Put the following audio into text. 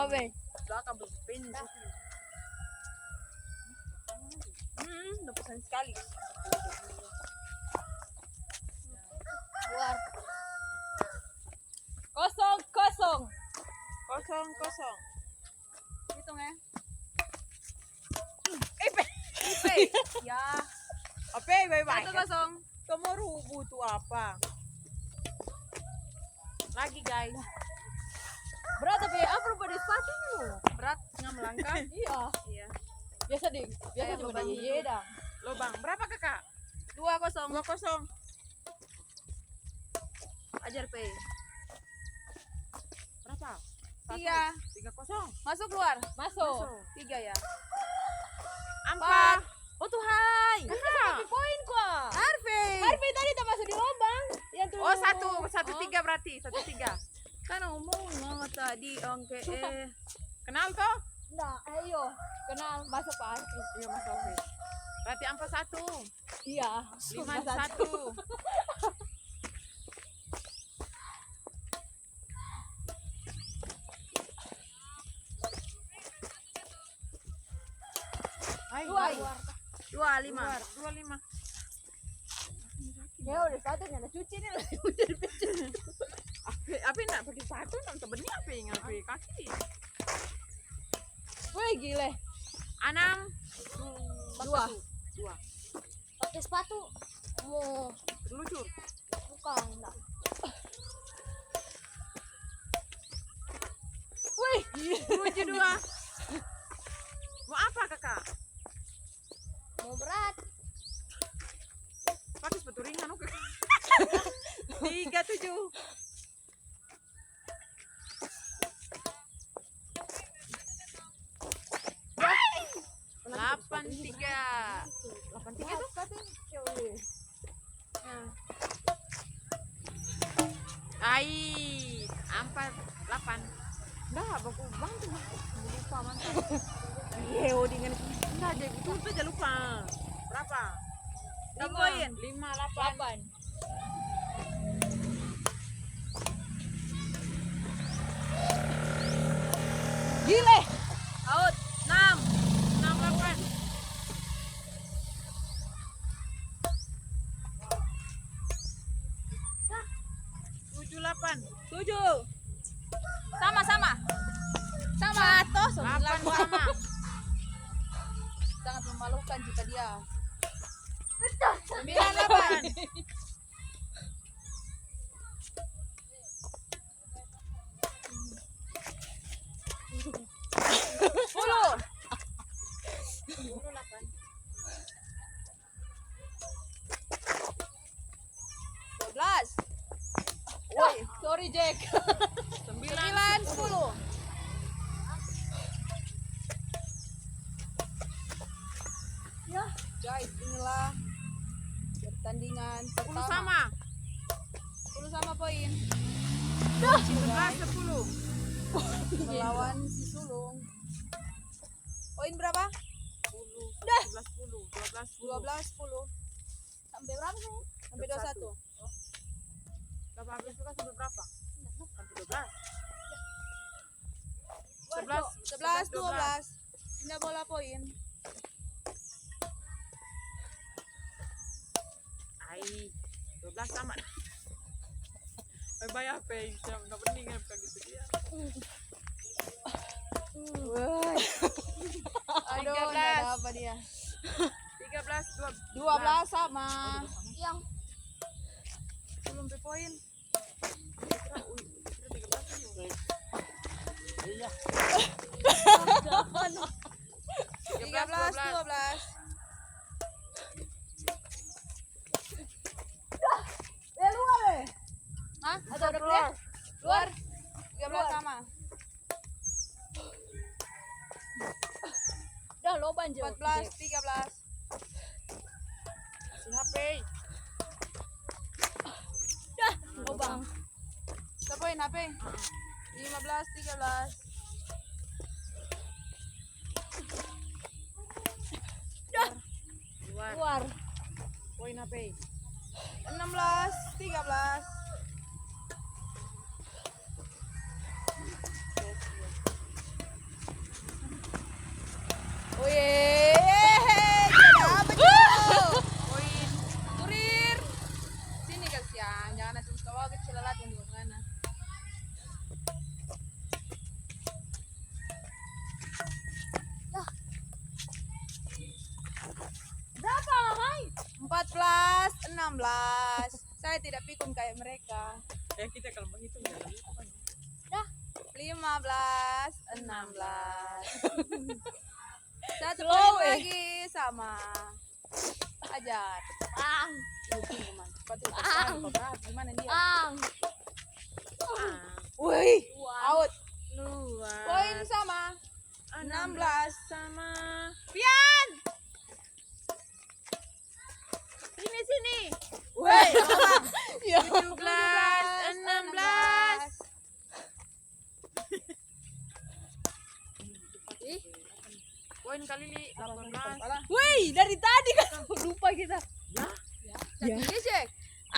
Oke. Belakang berpin. Udah pesan sekali. Keluar. Kosong, kosong. Kosong. Hitung ya. Ipe. Ya. Apa bye-bye. 1-0. Kamu butuh apa? Lagi guys. Berat tapi apa rupanya sepatu lu? Berat tengah melangkah. Iya. Iya. Biasa ding. Biasa Ayo, juga lubang di dulu. Yedang. Lubang. Berapa kakak? 2-0. 2-0. Ajar P. Berapa? 3. 3-0. Masuk keluar. Masuk. 3 ya. Ampa. Oh Tuhai. Kakak. Poin kok. Harvey tadi tak masuk di lubang. Yang tuh. Oh 1-3 berarti. 1-3. Kan ngomong tadi angke Kenal toh? Nah, ayo. Kenal masuk Pak Harvey. Iya Mas Ovi. Berarti Ampa 1. Iya. 5-1. Hai, 2-5. 25. Ya udah sepatunya ada cuci nih. Apa nak pakai sepatu nak benih apa yang pakai kaki? Woi gile. Anang. 2. Pakai sepatu. Mau Lucu. bukan enggak. Wih, 7-2. Mau apa kakak? mau berat. Pakai sepatu ringan oke. 3-7. Delapan tiga tuh. Ai, 4-8. Dah, baku bantu lupa mantan. Iya, dengan enggak jadi itu aja lupa. Berapa? 6 poin. 5-8. 8. Gile. Out. 6. 6-8. 7-8. 7. Sama. Toh 8 sama. sangat memalukan jika dia 9-8. 10. 12. Woi, sorry Jack. 9, 10. Ya, guys, inilah pertandingan 10 pertama. sama. 10 sama poin. 11-10. Melawan si Sulung. Poin berapa? 10, Dah. 11-10, 12, 10. Sampai berapa sih? Sampai 21. Berapa habis itu kan sampai berapa? Sampai 12. 11, 12. Pindah bola poin. Ai, 12 sama. Bye-bye apa yang enggak penting kan bukan gitu dia. Aduh, 13. nggak ada apa dia. 13, 12 sama. Yang belum sampai poin. Iya. 13, 12. Luar. Hah? Atau udah clear? Luar. 13 sama. Dah lo banjir. 14, 13. Si HP. Dah, lubang. Poin HP. 15, 13. Dah, keluar. Poin HP. 16, 13. Saya tidak pikun kayak mereka. Ya kita kalau menghitung jangan lupa. Dah. 15, 16. Satu Slow, poin eh. lagi sama Ajar. Ang. Gimana dia? Ang. Wih, Dua. out. Luar. Poin sama. 16. sama. Pian. Sini. Wih, 17, 16. Poin kali ini 18. Wih, dari tadi kan lupa kita. Ya. Jadi